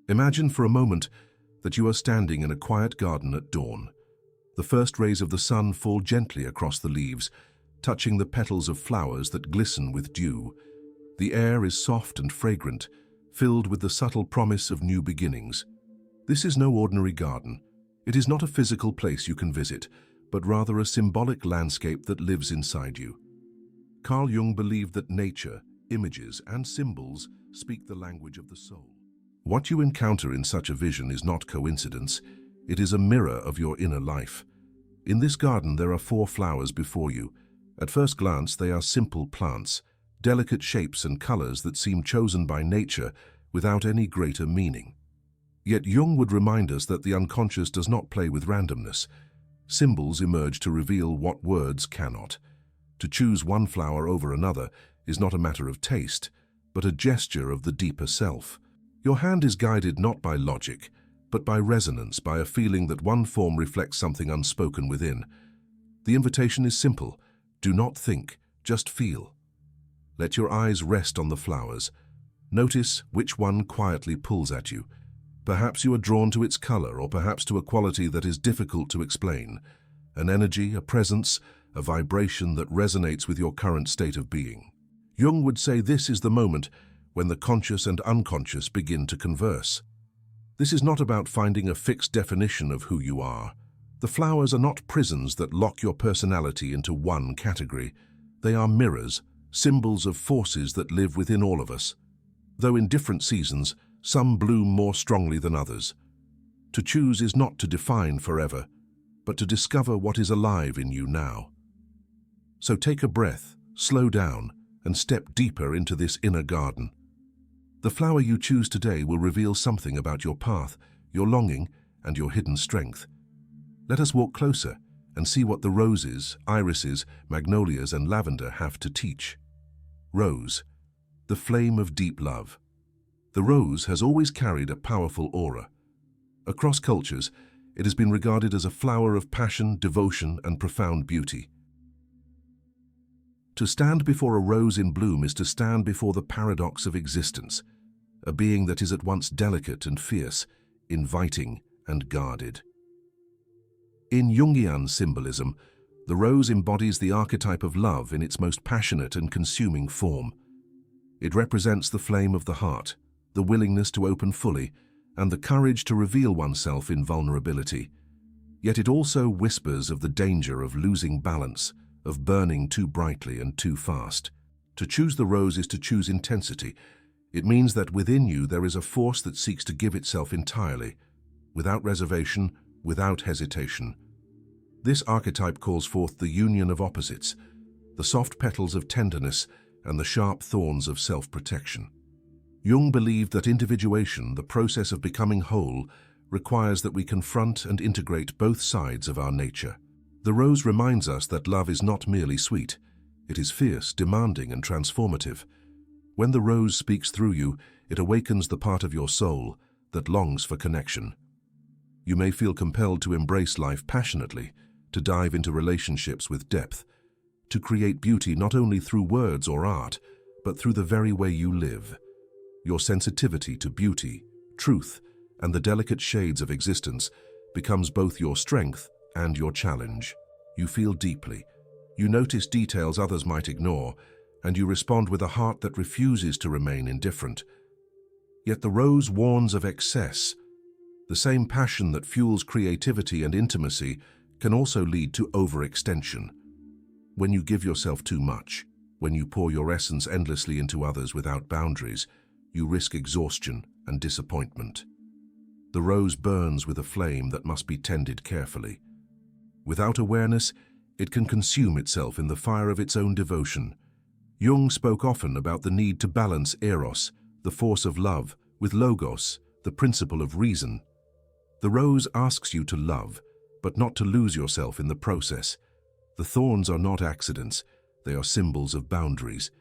Imagine for a moment that you are standing in a quiet garden at dawn. The first rays of the sun fall gently across the leaves, touching the petals of flowers that glisten with dew. The air is soft and fragrant, filled with the subtle promise of new beginnings. This is no ordinary garden. It is not a physical place you can visit, but rather a symbolic landscape that lives inside you. Carl Jung believed that nature, images, and symbols speak the language of the soul. What you encounter in such a vision is not coincidence. It is a mirror of your inner life. In this garden there are 4 flowers before you. At first glance they are simple plants, delicate shapes and colors that seem chosen by nature without any greater meaning. Yet Jung would remind us that the unconscious does not play with randomness. Symbols emerge to reveal what words cannot. To choose one flower over another is not a matter of taste, but a gesture of the deeper self. Your hand is guided not by logic, but by resonance, by a feeling that one form reflects something unspoken within. The invitation is simple. Do not think, just feel. Let your eyes rest on the flowers. Notice which one quietly pulls at you. Perhaps you are drawn to its color, or perhaps to a quality that is difficult to explain. An energy, a presence, a vibration that resonates with your current state of being. Jung would say this is the moment when the conscious and unconscious begin to converse. This is not about finding a fixed definition of who you are. The flowers are not prisons that lock your personality into one category. They are mirrors, symbols of forces that live within all of us. Though in different seasons, some bloom more strongly than others. To choose is not to define forever, but to discover what is alive in you now. So take a breath, slow down, and step deeper into this inner garden. The flower you choose today will reveal something about your path, your longing, and your hidden strength. Let us walk closer and see what the roses, irises, magnolias, and lavender have to teach. Rose, the flame of deep love. The rose has always carried a powerful aura. Across cultures, it has been regarded as a flower of passion, devotion, and profound beauty. To stand before a rose in bloom is to stand before the paradox of existence, a being that is at once delicate and fierce, inviting and guarded. In Jungian symbolism, the rose embodies the archetype of love in its most passionate and consuming form. It represents the flame of the heart, the willingness to open fully, and the courage to reveal oneself in vulnerability. Yet it also whispers of the danger of losing balance, of burning too brightly and too fast. To choose the rose is to choose intensity. It means that within you there is a force that seeks to give itself entirely, without reservation, without hesitation. This archetype calls forth the union of opposites, the soft petals of tenderness and the sharp thorns of self-protection. Jung believed that individuation, the process of becoming whole, requires that we confront and integrate both sides of our nature. The rose reminds us that love is not merely sweet. It is fierce, demanding, and transformative. When the rose speaks through you, it awakens the part of your soul that longs for connection. You may feel compelled to embrace life passionately, to dive into relationships with depth, to create beauty not only through words or art, but through the very way you live. Your sensitivity to beauty, truth, and the delicate shades of existence becomes both your strength and your challenge. You feel deeply. You notice details others might ignore, and you respond with a heart that refuses to remain indifferent. Yet the rose warns of excess. The same passion that fuels creativity and intimacy can also lead to overextension. When you give yourself too much, when you pour your essence endlessly into others without boundaries, you risk exhaustion and disappointment. The rose burns with a flame that must be tended carefully. Without awareness, it can consume itself in the fire of its own devotion. Jung spoke often about the need to balance eros, the force of love, with logos, the principle of reason. The rose asks you to love, but not to lose yourself in the process. The thorns are not accidents, they are symbols of boundaries.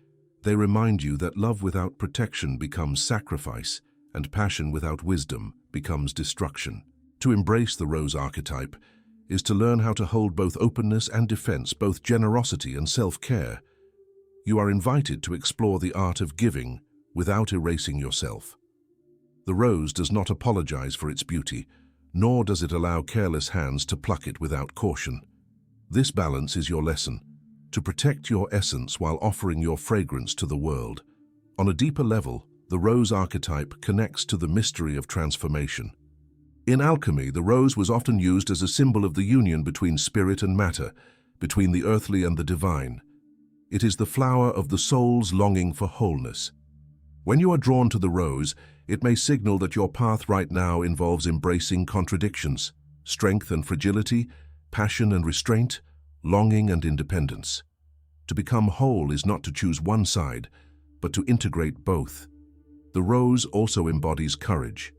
They remind you that love without protection becomes sacrifice, and passion without wisdom becomes destruction. To embrace the rose archetype is to learn how to hold both openness and defense, both generosity and self-care. You are invited to explore the art of giving without erasing yourself. The rose does not apologize for its beauty, nor does it allow careless hands to pluck it without caution. This balance is your lesson, to protect your essence while offering your fragrance to the world. On a deeper level, the rose archetype connects to the mystery of transformation. In alchemy, the rose was often used as a symbol of the union between spirit and matter, between the earthly and the divine. It is the flower of the soul's longing for wholeness. When you are drawn to the rose, it may signal that your path right now involves embracing contradictions, strength and fragility, passion and restraint, longing and independence. To become whole is not to choose one side, but to integrate both. The rose also embodies courage.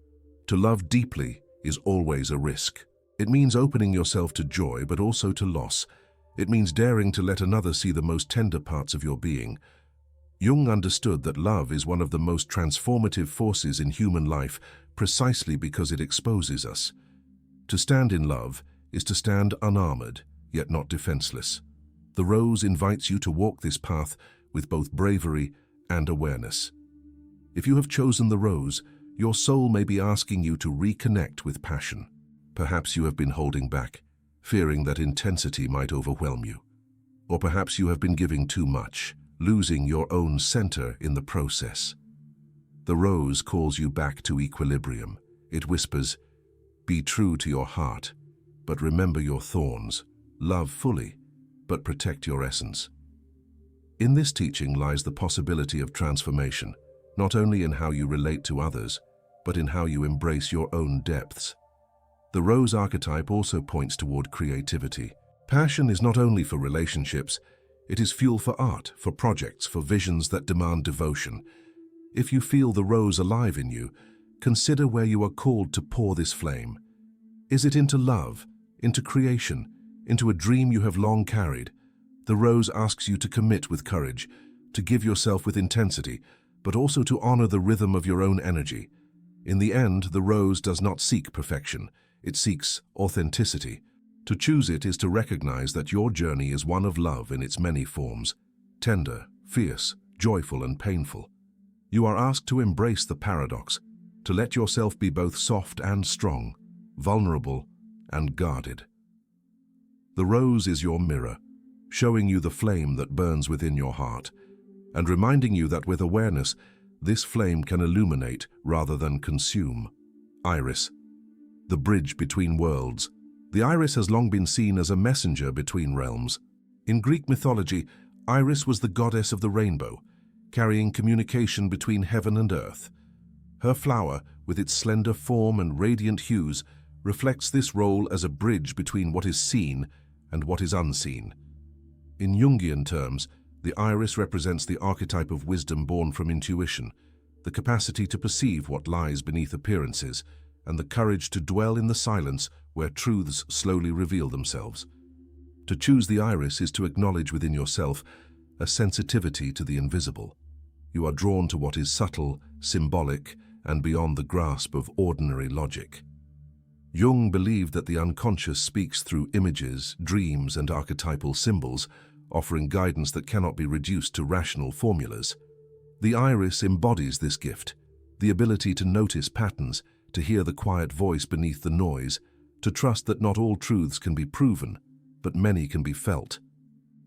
To love deeply is always a risk. It means opening yourself to joy, but also to loss. It means daring to let another see the most tender parts of your being. Jung understood that love is one of the most transformative forces in human life, precisely because it exposes us. To stand in love is to stand unarmored, yet not defenseless. The rose invites you to walk this path with both bravery and awareness. If you have chosen the rose, your soul may be asking you to reconnect with passion. Perhaps you have been holding back, fearing that intensity might overwhelm you. Or perhaps you have been giving too much, losing your own center in the process. The rose calls you back to equilibrium. It whispers, "Be true to your heart, but remember your thorns. Love fully, but protect your essence." In this teaching lies the possibility of transformation, not only in how you relate to others, but in how you embrace your own depths. The rose archetype also points toward creativity. Passion is not only for relationships, it is fuel for art, for projects, for visions that demand devotion. If you feel the rose alive in you, consider where you are called to pour this flame. Is it into love, into creation, into a dream you have long carried? The rose asks you to commit with courage, to give yourself with intensity, but also to honor the rhythm of your own energy. In the end, the rose does not seek perfection, it seeks authenticity. To choose it is to recognize that your journey is one of love in its many forms, tender, fierce, joyful, and painful. You are asked to embrace the paradox, to let yourself be both soft and strong, vulnerable and guarded. The rose is your mirror, showing you the flame that burns within your heart, and reminding you that with awareness, this flame can illuminate rather than consume. Iris, the bridge between worlds. The iris has long been seen as a messenger between realms. In Greek mythology, Iris was the goddess of the rainbow, carrying communication between heaven and earth. Her flower, with its slender form and radiant hues, reflects this role as a bridge between what is seen and what is unseen. In Jungian terms, the iris represents the archetype of wisdom born from intuition, the capacity to perceive what lies beneath appearances, and the courage to dwell in the silence where truths slowly reveal themselves. To choose the iris is to acknowledge within yourself a sensitivity to the invisible. You are drawn to what is subtle, symbolic, and beyond the grasp of ordinary logic. Jung believed that the unconscious speaks through images, dreams, and archetypal symbols, offering guidance that cannot be reduced to rational formulas. The iris embodies this gift, the ability to notice patterns, to hear the quiet voice beneath the noise, to trust that not all truths can be proven, but many can be felt.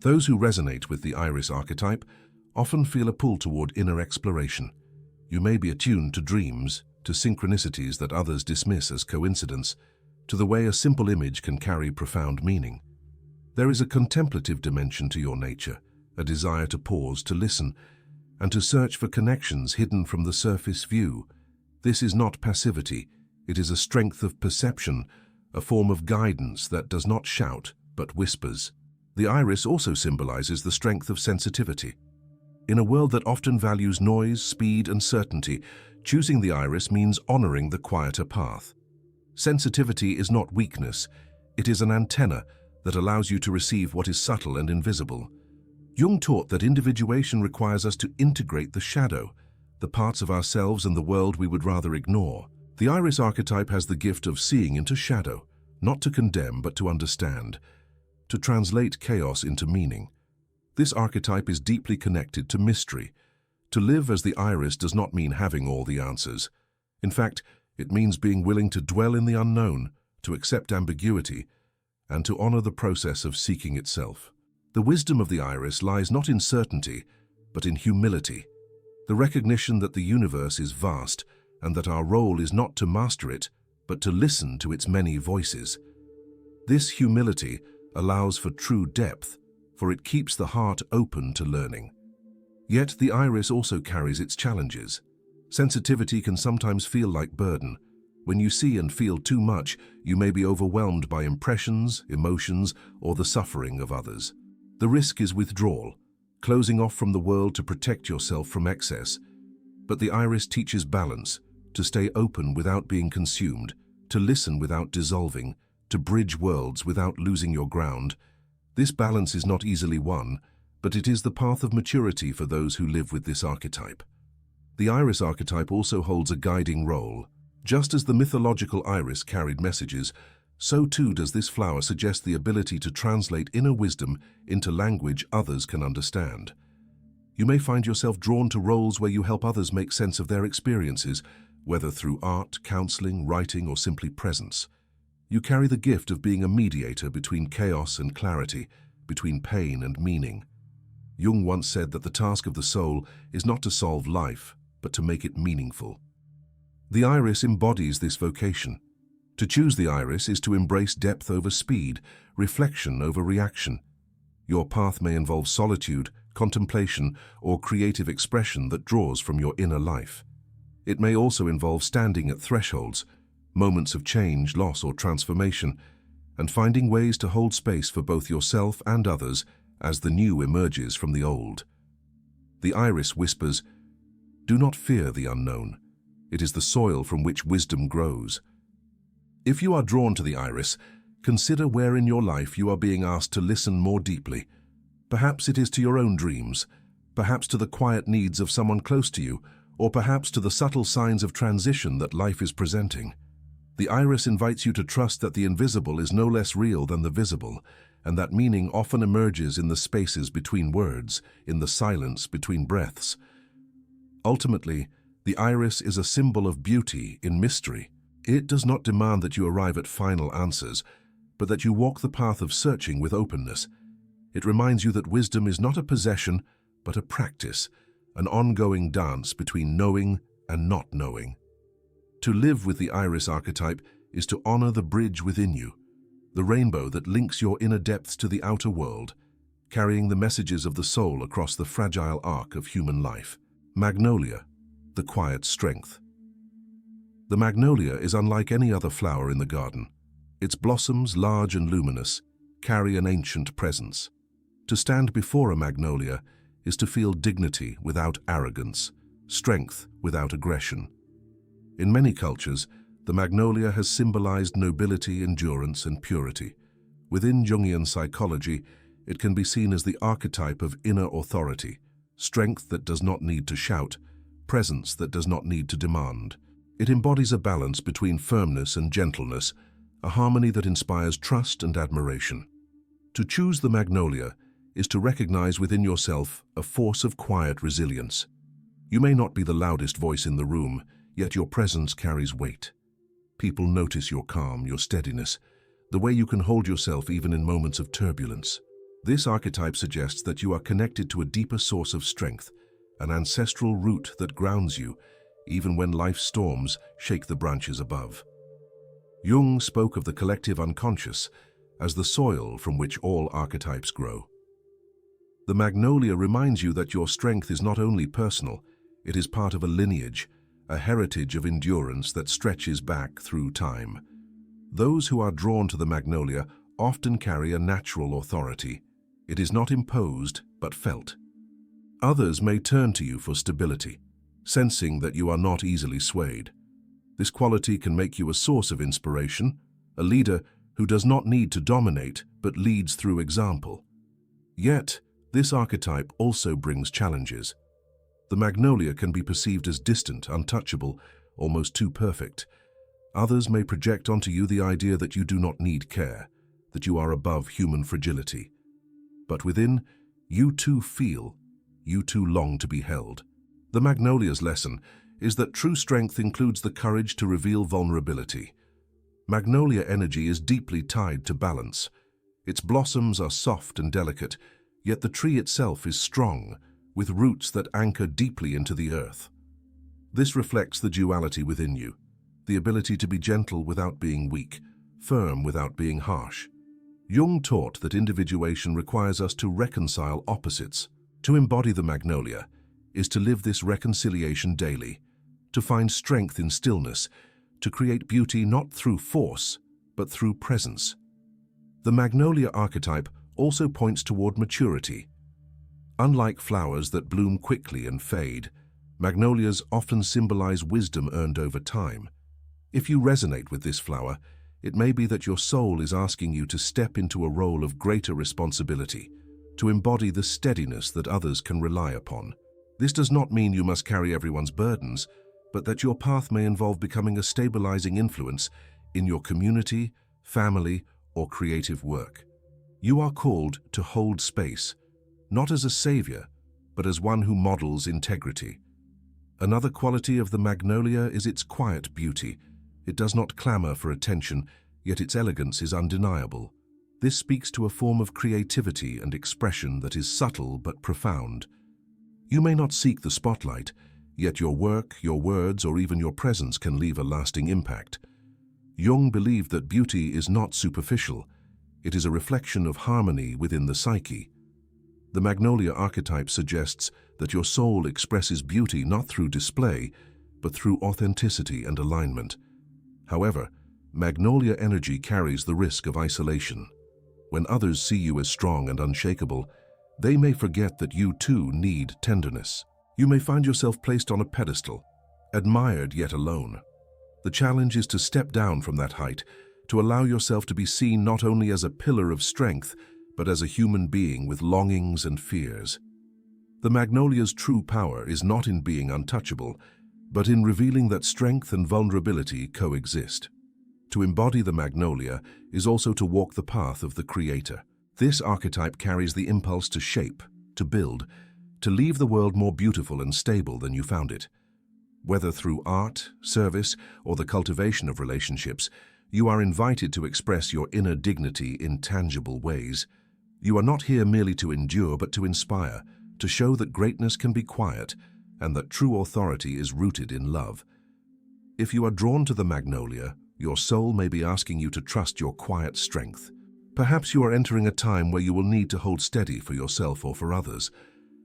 Those who resonate with the iris archetype often feel a pull toward inner exploration. You may be attuned to dreams, to synchronicities that others dismiss as coincidence, to the way a simple image can carry profound meaning. There is a contemplative dimension to your nature, a desire to pause, to listen, and to search for connections hidden from the surface view. This is not passivity, it is a strength of perception, a form of guidance that does not shout, but whispers. The iris also symbolizes the strength of sensitivity. In a world that often values noise, speed, and certainty, choosing the iris means honoring the quieter path. Sensitivity is not weakness, it is an antenna that allows you to receive what is subtle and invisible. Jung taught that individuation requires us to integrate the shadow, the parts of ourselves and the world we would rather ignore. The iris archetype has the gift of seeing into shadow, not to condemn but to understand, to translate chaos into meaning. This archetype is deeply connected to mystery. To live as the iris does not mean having all the answers. In fact, it means being willing to dwell in the unknown, to accept ambiguity, and to honor the process of seeking itself. The wisdom of the iris lies not in certainty, but in humility, the recognition that the universe is vast and that our role is not to master it, but to listen to its many voices. This humility allows for true depth, for it keeps the heart open to learning. Yet the iris also carries its challenges. Sensitivity can sometimes feel like burden. When you see and feel too much, you may be overwhelmed by impressions, emotions, or the suffering of others. The risk is withdrawal, closing off from the world to protect yourself from excess. But the iris teaches balance, to stay open without being consumed, to listen without dissolving, to bridge worlds without losing your ground. This balance is not easily won, but it is the path of maturity for those who live with this archetype. The iris archetype also holds a guiding role. Just as the mythological iris carried messages, so too does this flower suggest the ability to translate inner wisdom into language others can understand. You may find yourself drawn to roles where you help others make sense of their experiences, whether through art, counseling, writing, or simply presence. You carry the gift of being a mediator between chaos and clarity, between pain and meaning. Jung once said that the task of the soul is not to solve life, but to make it meaningful. The iris embodies this vocation. To choose the iris is to embrace depth over speed, reflection over reaction. Your path may involve solitude, contemplation, or creative expression that draws from your inner life. It may also involve standing at thresholds, moments of change, loss, or transformation, and finding ways to hold space for both yourself and others as the new emerges from the old. The iris whispers, "Do not fear the unknown. It is the soil from which wisdom grows." If you are drawn to the iris, consider where in your life you are being asked to listen more deeply. Perhaps it is to your own dreams, perhaps to the quiet needs of someone close to you, or perhaps to the subtle signs of transition that life is presenting. The iris invites you to trust that the invisible is no less real than the visible, and that meaning often emerges in the spaces between words, in the silence between breaths. Ultimately, the iris is a symbol of beauty in mystery. It does not demand that you arrive at final answers, but that you walk the path of searching with openness. It reminds you that wisdom is not a possession, but a practice, an ongoing dance between knowing and not knowing. To live with the iris archetype is to honor the bridge within you, the rainbow that links your inner depths to the outer world, carrying the messages of the soul across the fragile arc of human life. Magnolia, the quiet strength. The magnolia is unlike any other flower in the garden. Its blossoms, large and luminous, carry an ancient presence. To stand before a magnolia is to feel dignity without arrogance, strength without aggression. In many cultures, the magnolia has symbolized nobility, endurance, and purity. Within Jungian psychology, it can be seen as the archetype of inner authority, strength that does not need to shout, presence that does not need to demand. It embodies a balance between firmness and gentleness, a harmony that inspires trust and admiration. To choose the magnolia is to recognize within yourself a force of quiet resilience. You may not be the loudest voice in the room, yet your presence carries weight. People notice your calm, your steadiness, the way you can hold yourself even in moments of turbulence. This archetype suggests that you are connected to a deeper source of strength, an ancestral root that grounds you, even when life's storms shake the branches above. Jung spoke of the collective unconscious as the soil from which all archetypes grow. The magnolia reminds you that your strength is not only personal, it is part of a lineage, a heritage of endurance that stretches back through time. Those who are drawn to the magnolia often carry a natural authority. It is not imposed, but felt. Others may turn to you for stability, sensing that you are not easily swayed. This quality can make you a source of inspiration, a leader who does not need to dominate, but leads through example. Yet, this archetype also brings challenges. The magnolia can be perceived as distant, untouchable, almost too perfect. Others may project onto you the idea that you do not need care, that you are above human fragility. But within, you too feel, you too long to be held. The magnolia's lesson is that true strength includes the courage to reveal vulnerability. Magnolia energy is deeply tied to balance. Its blossoms are soft and delicate, yet the tree itself is strong, with roots that anchor deeply into the earth. This reflects the duality within you, the ability to be gentle without being weak, firm without being harsh. Jung taught that individuation requires us to reconcile opposites. To embody the magnolia is to live this reconciliation daily, to find strength in stillness, to create beauty not through force, but through presence. The magnolia archetype also points toward maturity. Unlike flowers that bloom quickly and fade, magnolias often symbolize wisdom earned over time. If you resonate with this flower, it may be that your soul is asking you to step into a role of greater responsibility, to embody the steadiness that others can rely upon. This does not mean you must carry everyone's burdens, but that your path may involve becoming a stabilizing influence in your community, family, or creative work. You are called to hold space, not as a savior, but as one who models integrity. Another quality of the magnolia is its quiet beauty. It does not clamor for attention, yet its elegance is undeniable. This speaks to a form of creativity and expression that is subtle but profound. You may not seek the spotlight, yet your work, your words, or even your presence can leave a lasting impact. Jung believed that beauty is not superficial. It is a reflection of harmony within the psyche. The magnolia archetype suggests that your soul expresses beauty not through display, but through authenticity and alignment. However, magnolia energy carries the risk of isolation. When others see you as strong and unshakable, they may forget that you too need tenderness. You may find yourself placed on a pedestal, admired yet alone. The challenge is to step down from that height, to allow yourself to be seen not only as a pillar of strength, but as a human being with longings and fears. The magnolia's true power is not in being untouchable, but in revealing that strength and vulnerability coexist. To embody the magnolia is also to walk the path of the creator. This archetype carries the impulse to shape, to build, to leave the world more beautiful and stable than you found it. Whether through art, service, or the cultivation of relationships, you are invited to express your inner dignity in tangible ways. You are not here merely to endure, but to inspire, to show that greatness can be quiet, and that true authority is rooted in love. If you are drawn to the magnolia, your soul may be asking you to trust your quiet strength. Perhaps you are entering a time where you will need to hold steady for yourself or for others.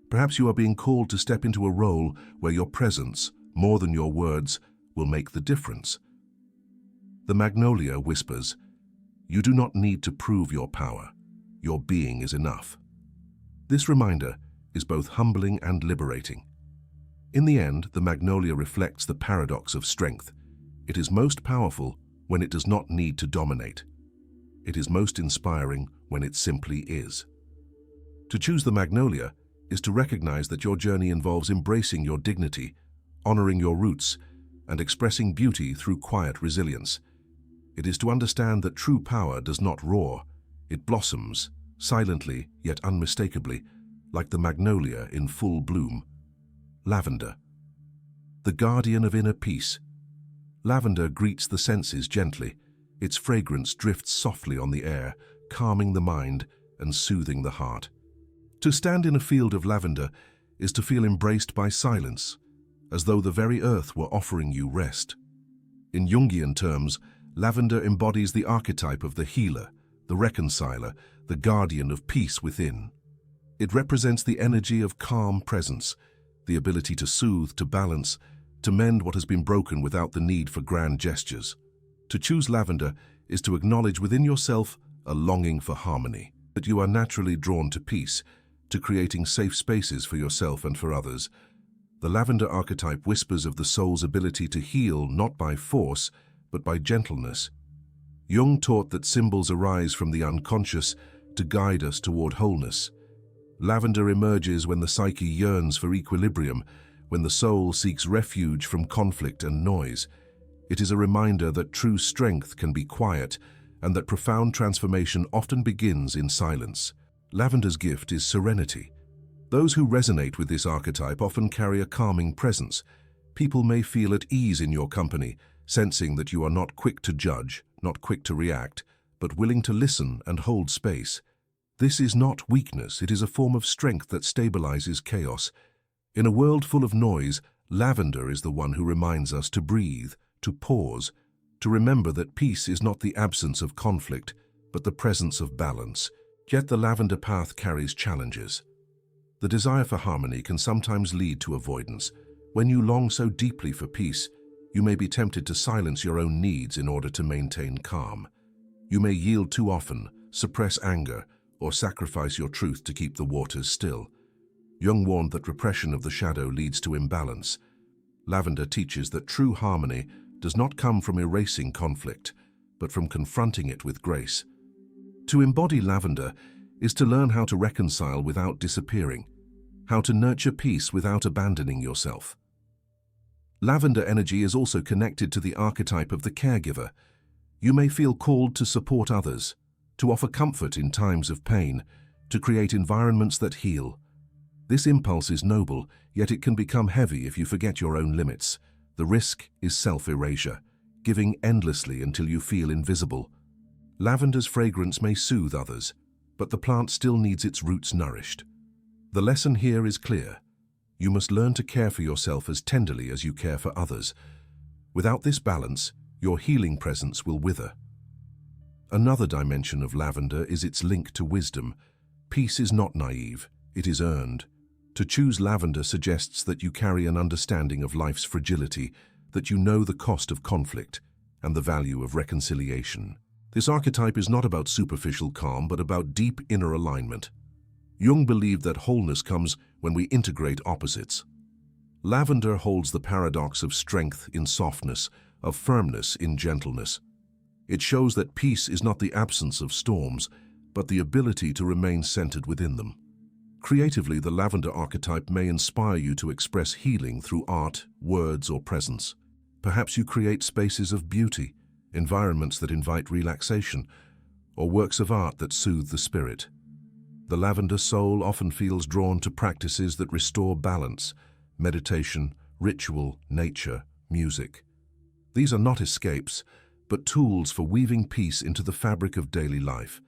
Perhaps you are being called to step into a role where your presence, more than your words, will make the difference. The magnolia whispers, "You do not need to prove your power. Your being is enough." This reminder is both humbling and liberating. In the end, the magnolia reflects the paradox of strength. It is most powerful when it does not need to dominate. It is most inspiring when it simply is. To choose the magnolia is to recognize that your journey involves embracing your dignity, honoring your roots, and expressing beauty through quiet resilience. It is to understand that true power does not roar. It blossoms, silently yet unmistakably, like the magnolia in full bloom. Lavender, the guardian of inner peace. Lavender greets the senses gently. Its fragrance drifts softly on the air, calming the mind and soothing the heart. To stand in a field of lavender is to feel embraced by silence, as though the very earth were offering you rest. In Jungian terms, lavender embodies the archetype of the healer, the reconciler, the guardian of peace within. It represents the energy of calm presence, the ability to soothe, to balance, to mend what has been broken without the need for grand gestures. To choose lavender is to acknowledge within yourself a longing for harmony, that you are naturally drawn to peace, to creating safe spaces for yourself and for others. The lavender archetype whispers of the soul's ability to heal not by force, but by gentleness. Jung taught that symbols arise from the unconscious to guide us toward wholeness. Lavender emerges when the psyche yearns for equilibrium, when the soul seeks refuge from conflict and noise. It is a reminder that true strength can be quiet and that profound transformation often begins in silence. Lavender's gift is serenity. Those who resonate with this archetype often carry a calming presence. People may feel at ease in your company, sensing that you are not quick to judge, not quick to react, but willing to listen and hold space. This is not weakness, it is a form of strength that stabilizes chaos. In a world full of noise, Lavender is the one who reminds us to breathe, to pause, to remember that peace is not the absence of conflict, but the presence of balance. Yet the Lavender path carries challenges. The desire for harmony can sometimes lead to avoidance. When you long so deeply for peace, you may be tempted to silence your own needs in order to maintain calm. You may yield too often, suppress anger, or sacrifice your truth to keep the waters still. Jung warned that repression of the shadow leads to imbalance. Lavender teaches that true harmony does not come from erasing conflict, but from confronting it with grace. To embody Lavender is to learn how to reconcile without disappearing, how to nurture peace without abandoning yourself. Lavender energy is also connected to the archetype of the caregiver. You may feel called to support others, to offer comfort in times of pain, to create environments that heal. This impulse is noble, yet it can become heavy if you forget your own limits. The risk is self-erasure, giving endlessly until you feel invisible. Lavender's fragrance may soothe others, but the plant still needs its roots nourished. The lesson here is clear. You must learn to care for yourself as tenderly as you care for others. Without this balance, your healing presence will wither. Another dimension of lavender is its link to wisdom. Peace is not naive, it is earned. To choose lavender suggests that you carry an understanding of life's fragility, that you know the cost of conflict and the value of reconciliation. This archetype is not about superficial calm, but about deep inner alignment. Jung believed that wholeness comes when we integrate opposites. Lavender holds the paradox of strength in softness, of firmness in gentleness. It shows that peace is not the absence of storms, but the ability to remain centered within them. Creatively, the lavender archetype may inspire you to express healing through art, words, or presence. Perhaps you create spaces of beauty, environments that invite relaxation, or works of art that soothe the spirit. The lavender soul often feels drawn to practices that restore balance, meditation, ritual, nature, music. These are not escapes, but tools for weaving peace into the fabric of daily life.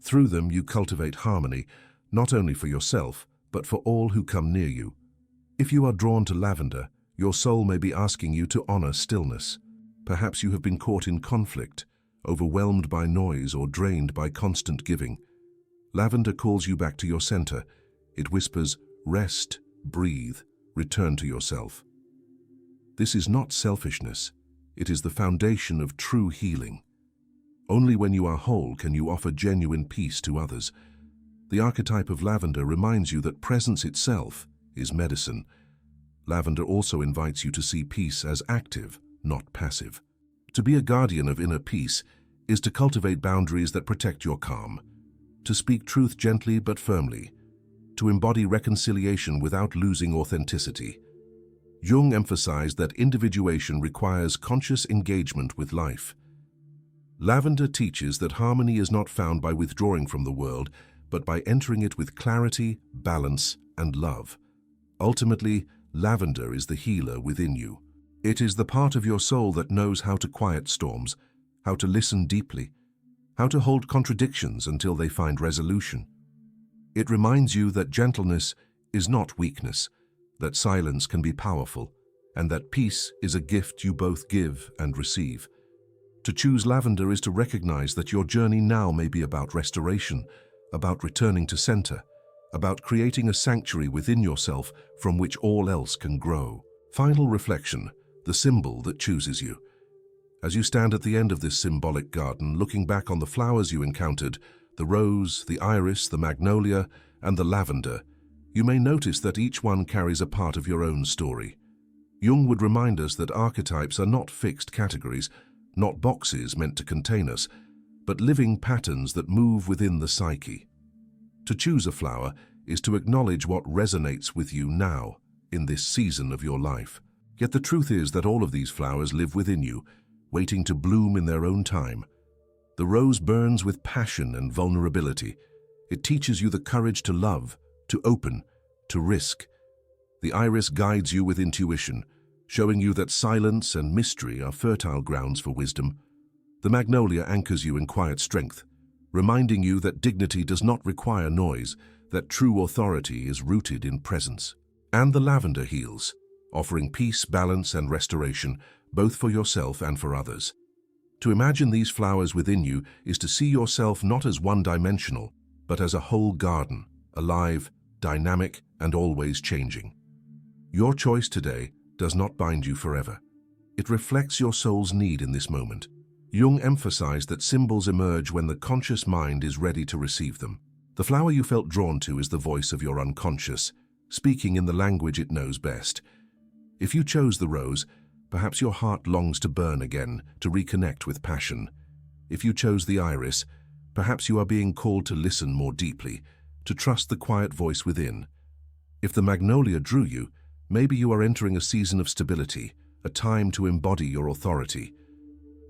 Through them, you cultivate harmony, not only for yourself, but for all who come near you. If you are drawn to lavender, your soul may be asking you to honor stillness. Perhaps you have been caught in conflict, overwhelmed by noise or drained by constant giving. Lavender calls you back to your center. It whispers, rest, breathe, return to yourself. This is not selfishness. It is the foundation of true healing. Only when you are whole can you offer genuine peace to others. The archetype of lavender reminds you that presence itself is medicine. Lavender also invites you to see peace as active, not passive. To be a guardian of inner peace is to cultivate boundaries that protect your calm, to speak truth gently but firmly, to embody reconciliation without losing authenticity. Jung emphasized that individuation requires conscious engagement with life. Lavender teaches that harmony is not found by withdrawing from the world, but by entering it with clarity, balance, and love. Ultimately, lavender is the healer within you. It is the part of your soul that knows how to quiet storms, how to listen deeply, how to hold contradictions until they find resolution. It reminds you that gentleness is not weakness, that silence can be powerful, and that peace is a gift you both give and receive. To choose lavender is to recognize that your journey now may be about restoration, about returning to center, about creating a sanctuary within yourself from which all else can grow. Final reflection, the symbol that chooses you. As you stand at the end of this symbolic garden, looking back on the flowers you encountered, the rose, the iris, the magnolia, and the lavender, you may notice that each one carries a part of your own story. Jung would remind us that archetypes are not fixed categories, not boxes meant to contain us, but living patterns that move within the psyche. To choose a flower is to acknowledge what resonates with you now, in this season of your life. Yet the truth is that all of these flowers live within you, waiting to bloom in their own time. The rose burns with passion and vulnerability. It teaches you the courage to love, to open, to risk. The iris guides you with intuition, showing you that silence and mystery are fertile grounds for wisdom. The magnolia anchors you in quiet strength, reminding you that dignity does not require noise, that true authority is rooted in presence. And the lavender heals, offering peace, balance, and restoration, both for yourself and for others. To imagine these flowers within you is to see yourself not as one-dimensional, but as a whole garden, alive, dynamic, and always changing. Your choice today does not bind you forever. It reflects your soul's need in this moment. Jung emphasized that symbols emerge when the conscious mind is ready to receive them. The flower you felt drawn to is the voice of your unconscious, speaking in the language it knows best. If you chose the rose, perhaps your heart longs to burn again, to reconnect with passion. If you chose the iris, perhaps you are being called to listen more deeply, to trust the quiet voice within. If the magnolia drew you, maybe you are entering a season of stability, a time to embody your authority.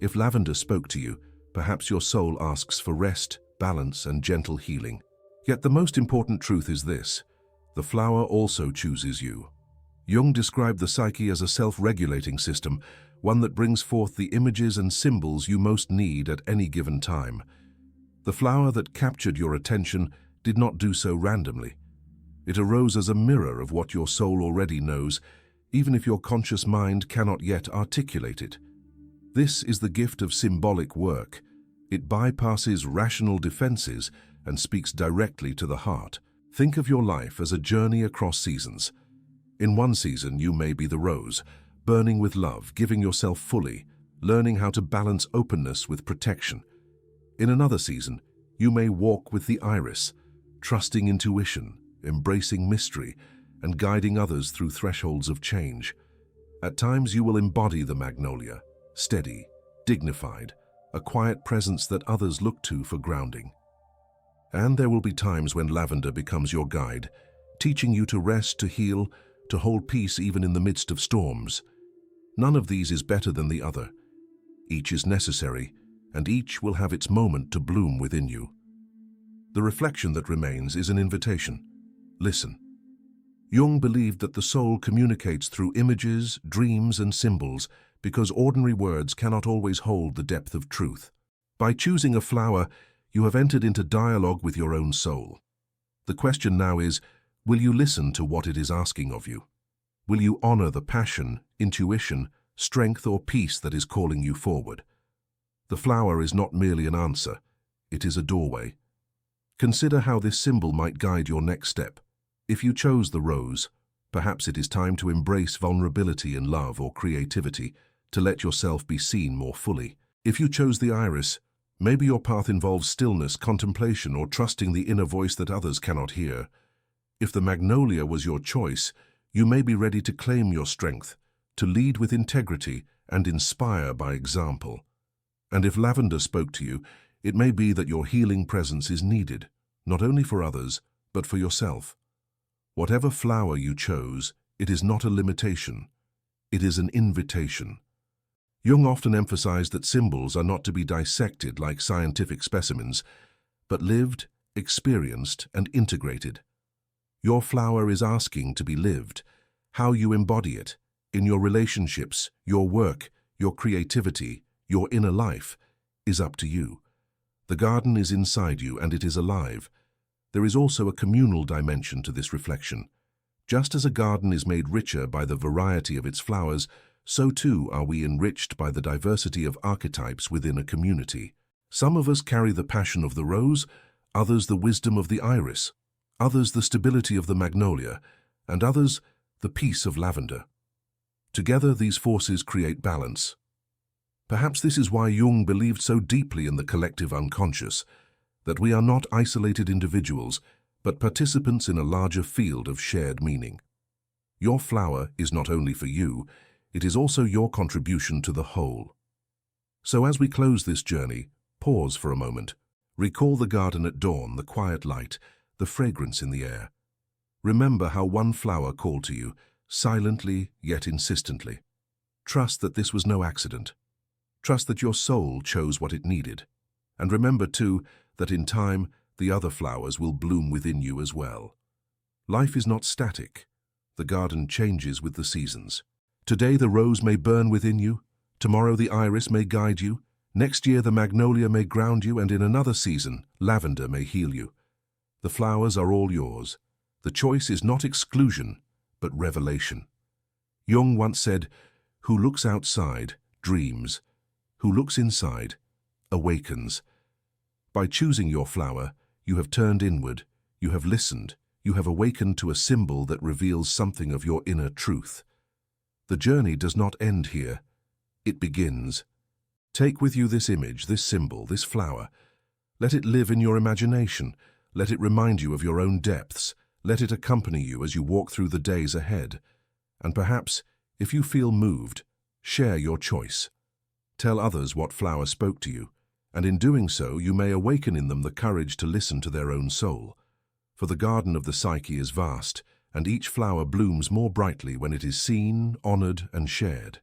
If lavender spoke to you, perhaps your soul asks for rest, balance, and gentle healing. Yet the most important truth is this: the flower also chooses you. Jung described the psyche as a self-regulating system, one that brings forth the images and symbols you most need at any given time. The flower that captured your attention did not do so randomly. It arose as a mirror of what your soul already knows, even if your conscious mind cannot yet articulate it. This is the gift of symbolic work. It bypasses rational defenses and speaks directly to the heart. Think of your life as a journey across seasons. In one season, you may be the rose, burning with love, giving yourself fully, learning how to balance openness with protection. In another season, you may walk with the iris, trusting intuition, embracing mystery, and guiding others through thresholds of change. At times, you will embody the magnolia, steady, dignified, a quiet presence that others look to for grounding. And there will be times when lavender becomes your guide, teaching you to rest, to heal, to hold peace even in the midst of storms. None of these is better than the other. Each is necessary, and each will have its moment to bloom within you. The reflection that remains is an invitation. Listen. Jung believed that the soul communicates through images, dreams, and symbols because ordinary words cannot always hold the depth of truth. By choosing a flower, you have entered into dialogue with your own soul. The question now is, will you listen to what it is asking of you? Will you honor the passion, intuition, strength, or peace that is calling you forward? The flower is not merely an answer, it is a doorway. Consider how this symbol might guide your next step. If you chose the rose, perhaps it is time to embrace vulnerability in love or creativity, to let yourself be seen more fully. If you chose the iris, maybe your path involves stillness, contemplation, or trusting the inner voice that others cannot hear. If the magnolia was your choice, you may be ready to claim your strength, to lead with integrity and inspire by example. And if lavender spoke to you, it may be that your healing presence is needed, not only for others, but for yourself. Whatever flower you chose, it is not a limitation. It is an invitation. Jung often emphasized that symbols are not to be dissected like scientific specimens, but lived, experienced, and integrated. Your flower is asking to be lived. How you embody it, in your relationships, your work, your creativity, your inner life, is up to you. The garden is inside you and it is alive. There is also a communal dimension to this reflection. Just as a garden is made richer by the variety of its flowers, so too are we enriched by the diversity of archetypes within a community. Some of us carry the passion of the rose, others the wisdom of the iris, others the stability of the magnolia, and others the peace of lavender. Together, these forces create balance. Perhaps this is why Jung believed so deeply in the collective unconscious, that we are not isolated individuals, but participants in a larger field of shared meaning. Your flower is not only for you, it is also your contribution to the whole. So as we close this journey, pause for a moment. Recall the garden at dawn, the quiet light, the fragrance in the air. Remember how one flower called to you, silently yet insistently. Trust that this was no accident. Trust that your soul chose what it needed. And remember, too, that in time, the other flowers will bloom within you as well. Life is not static. The garden changes with the seasons. Today the rose may burn within you, tomorrow the iris may guide you, next year the magnolia may ground you, and in another season, lavender may heal you. The flowers are all yours. The choice is not exclusion, but revelation. Jung once said, "Who looks outside, dreams. Who looks inside, awakens." By choosing your flower, you have turned inward, you have listened, you have awakened to a symbol that reveals something of your inner truth. The journey does not end here. It begins. Take with you this image, this symbol, this flower. Let it live in your imagination. Let it remind you of your own depths. Let it accompany you as you walk through the days ahead. And perhaps, if you feel moved, share your choice. Tell others what flower spoke to you, and in doing so you may awaken in them the courage to listen to their own soul. For the garden of the psyche is vast, and each flower blooms more brightly when it is seen, honored, and shared.